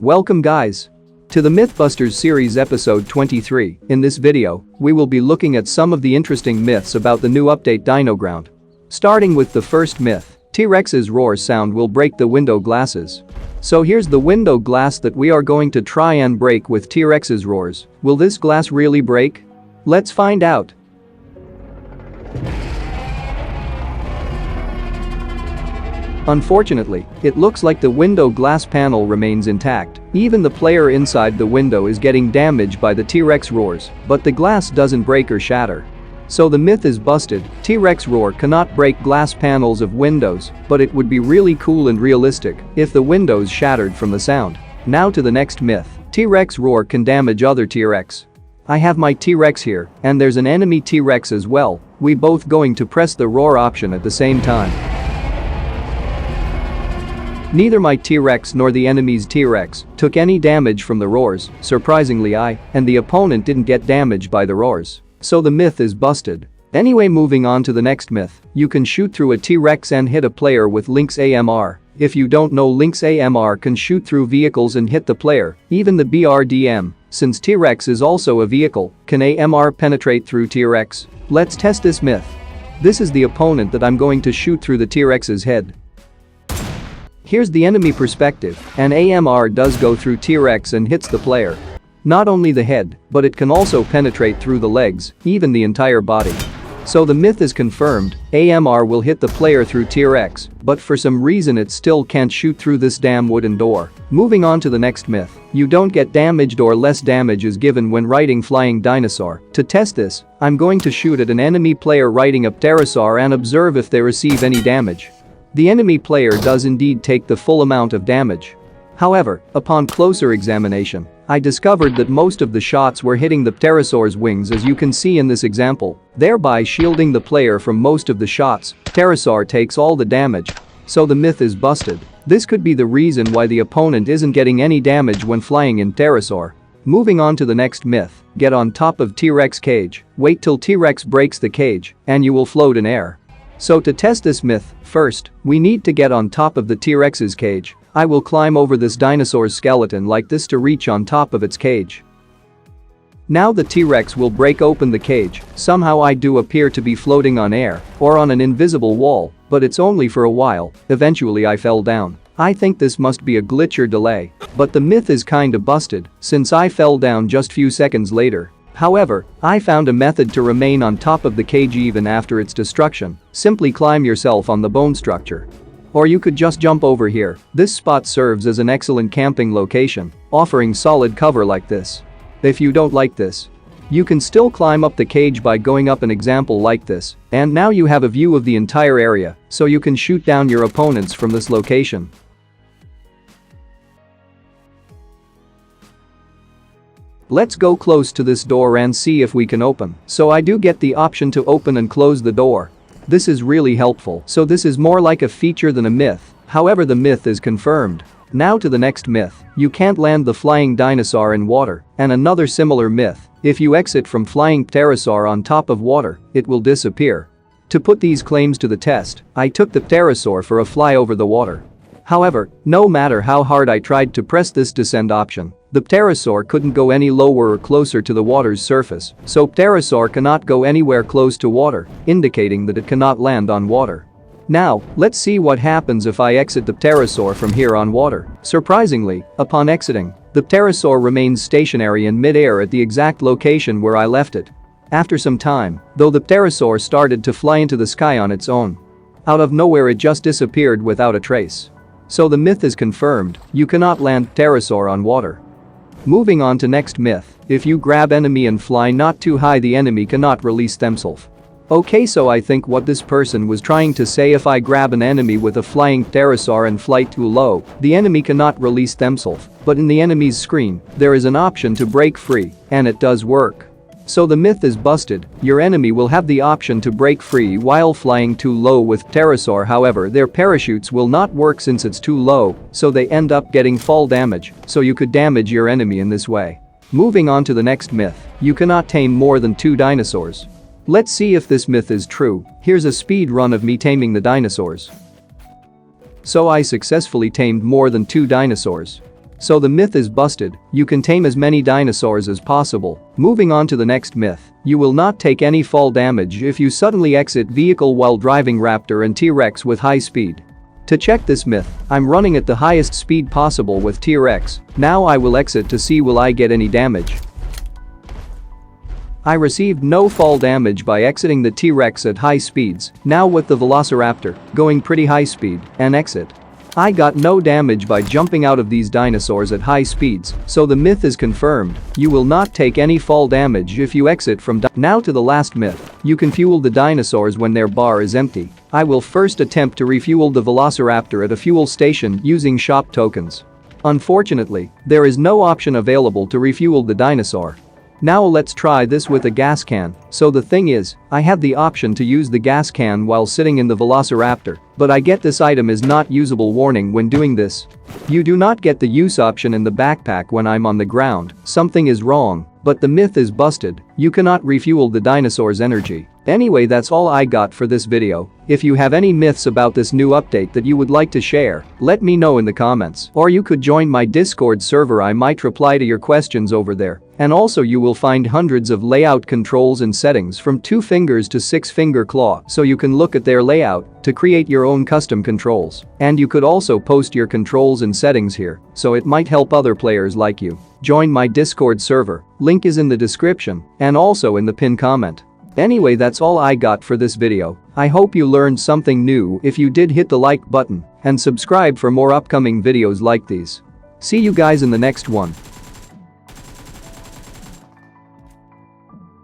Welcome guys to the MythBusters series episode 23. In this video, we will be looking at some of the interesting myths about the new update Dino-Ground. Starting with the first myth, T-Rex's roar sound will break the window glasses. So here's the window glass that we are going to try and break with T-Rex's roars. Will this glass really break? Let's find out. Unfortunately, it looks like the window glass panel remains intact. Even the player inside the window is getting damaged by the T-Rex roars, but the glass doesn't break or shatter. So the myth is busted. T-Rex roar cannot break glass panels of windows, but it would be really cool and realistic if the windows shattered from the sound. Now to the next myth. T-Rex roar can damage other T-Rex. I have my T-Rex here, and there's an enemy T-Rex as well. We both going to press the roar option at the same time. Neither my T-Rex nor the enemy's T-Rex took any damage from the roars. Surprisingly, I and the opponent didn't get damaged by the roars. So the myth is busted. Anyway, moving on to the next myth. You can shoot through a T-Rex and hit a player with Lynx AMR. If you don't know, Lynx AMR can shoot through vehicles and hit the player, even the BRDM. Since T-Rex is also a vehicle, can AMR penetrate through T-Rex? Let's test this myth. This is the opponent that I'm going to shoot through the T-Rex's head. Here's the enemy perspective, and AMR does go through T-Rex and hits the player. Not only the head, but it can also penetrate through the legs, even the entire body. So the myth is confirmed, AMR will hit the player through T-Rex, but for some reason it still can't shoot through this damn wooden door. Moving on to the next myth. You don't get damaged or less damage is given when riding flying dinosaur. To test this, I'm going to shoot at an enemy player riding a pterosaur and observe if they receive any damage. The enemy player does indeed take the full amount of damage. However, upon closer examination, I discovered that most of the shots were hitting the pterosaur's wings, as you can see in this example, thereby shielding the player from most of the shots. Pterosaur takes all the damage. So the myth is busted. This could be the reason why the opponent isn't getting any damage when flying in pterosaur. Moving on to the next myth. Get on top of T-Rex cage. Wait till T-Rex breaks the cage, and you will float in air. So to test this myth, first, we need to get on top of the T-Rex's cage. I will climb over this dinosaur's skeleton like this to reach on top of its cage. Now the T-Rex will break open the cage. Somehow I do appear to be floating on air or on an invisible wall, but it's only for a while. Eventually I fell down. I think this must be a glitch or delay, but the myth is kinda busted since I fell down just few seconds later. However, I found a method to remain on top of the cage even after its destruction. Simply climb yourself on the bone structure. Or you could just jump over here. This spot serves as an excellent camping location, offering solid cover like this. If you don't like this, you can still climb up the cage by going up an example like this, and now you have a view of the entire area, so you can shoot down your opponents from this location. Let's go close to this door and see if we can open. So I do get the option to open and close the door. This is really helpful, so this is more like a feature than a myth. However, the myth is confirmed. Now to the next myth. You can't land the flying dinosaur in water. And another similar myth. If you exit from flying pterosaur on top of water, it will disappear. To put these claims to the test, I took the pterosaur for a fly over the water. However, no matter how hard I tried to press this descend option, the pterosaur couldn't go any lower or closer to the water's surface, so pterosaur cannot go anywhere close to water, indicating that it cannot land on water. Now, let's see what happens if I exit the pterosaur from here on water. Surprisingly, upon exiting, the pterosaur remains stationary in mid-air at the exact location where I left it. After some time, though, the pterosaur started to fly into the sky on its own. Out of nowhere it just disappeared without a trace. So the myth is confirmed, you cannot land pterosaur on water. Moving on to next myth. If you grab enemy and fly not too high, the enemy cannot release themselves. Okay, so I think what this person was trying to say, if I grab an enemy with a flying pterosaur and fly too low, the enemy cannot release themselves. But in the enemy's screen, there is an option to break free, and it does work. So the myth is busted. Your enemy will have the option to break free while flying too low with pterosaur. However, their parachutes will not work since it's too low, so they end up getting fall damage, so you could damage your enemy in this way. Moving on to the next myth. You cannot tame more than 2 dinosaurs. Let's see if this myth is true. Here's a speed run of me taming the dinosaurs. So I successfully tamed more than 2 dinosaurs. So the myth is busted, you can tame as many dinosaurs as possible. Moving on to the next myth. You will not take any fall damage if you suddenly exit vehicle while driving Raptor and T-Rex with high speed. To check this myth, I'm running at the highest speed possible with T-Rex. Now I will exit to see will I get any damage. I received no fall damage by exiting the T-Rex at high speeds. Now with the Velociraptor, going pretty high speed, and exit. I got no damage by jumping out of these dinosaurs at high speeds, so the myth is confirmed. You will not take any fall damage if you exit from. Now to the last myth. You can fuel the dinosaurs when their bar is empty. I will first attempt to refuel the Velociraptor at a fuel station using shop tokens. Unfortunately, there is no option available to refuel the dinosaur. Now let's try this with a gas can. So the thing is, I have the option to use the gas can while sitting in the Velociraptor, but I get this item is not usable warning when doing this. You do not get the use option in the backpack when I'm on the ground. Something is wrong, but the myth is busted. You cannot refuel the dinosaur's energy. Anyway, that's all I got for this video. If you have any myths about this new update that you would like to share, let me know in the comments. Or you could join my Discord server, I might reply to your questions over there. And also you will find hundreds of layout controls and settings from 2 fingers to 6-finger claw, so you can look at their layout to create your own custom controls. And you could also post your controls and settings here, so it might help other players like you. Join my Discord server, link is in the description and also in the pinned comment. Anyway, that's all I got for this video. I hope you learned something new. If you did, hit the like button and subscribe for more upcoming videos like these. See you guys in the next one.